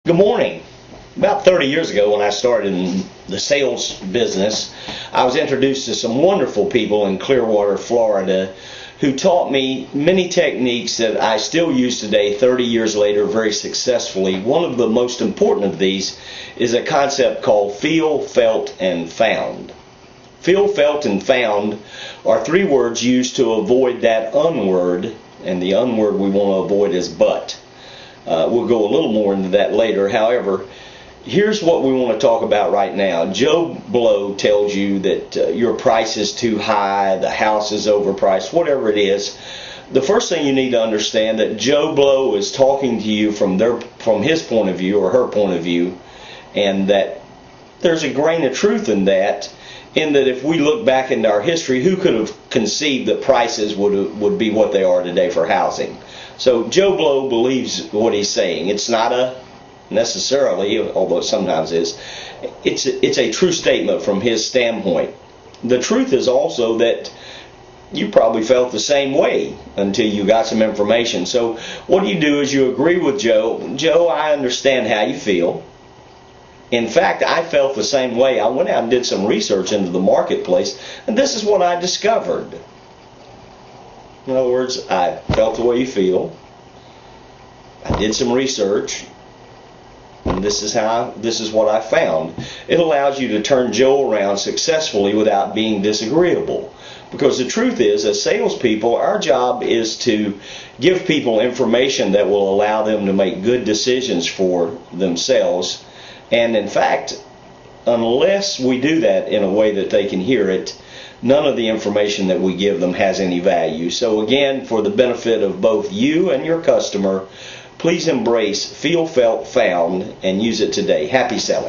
Good morning. About 30 years ago when I started in the sales business, I was introduced to some wonderful people in Clearwater, Florida, who taught me many techniques that I still use today 30 years later very successfully. One of the most important of these is a concept called feel, felt, and found. Feel, felt, and found are three words used to avoid that unword, and the unword we want to avoid is but. We'll go a little more into that later. However, here's what we want to talk about right now. Joe Blow tells you that your price is too high, the house is overpriced, whatever it is. The first thing you need to understand that Joe Blow is talking to you from his point of view or her point of view, and that there's a grain of truth in that if we look back into our history, who could have conceived that prices would be what they are today for housing? So Joe Blow believes what he's saying. It's not necessarily, although it sometimes is, it's a true statement from his standpoint. The truth is also that you probably felt the same way until you got some information. So what you do is you agree with Joe. Joe, I understand how you feel. In fact, I felt the same way. I went out and did some research into the marketplace, and this is what I discovered. In other words, I felt the way you feel. I did some research, and this is what I found. It allows you to turn Joe around successfully without being disagreeable. Because the truth is, as salespeople, our job is to give people information that will allow them to make good decisions for themselves. And in fact, unless we do that in a way that they can hear it, none of the information that we give them has any value. So again, for the benefit of both you and your customer, please embrace feel, felt, found and use it today. Happy selling.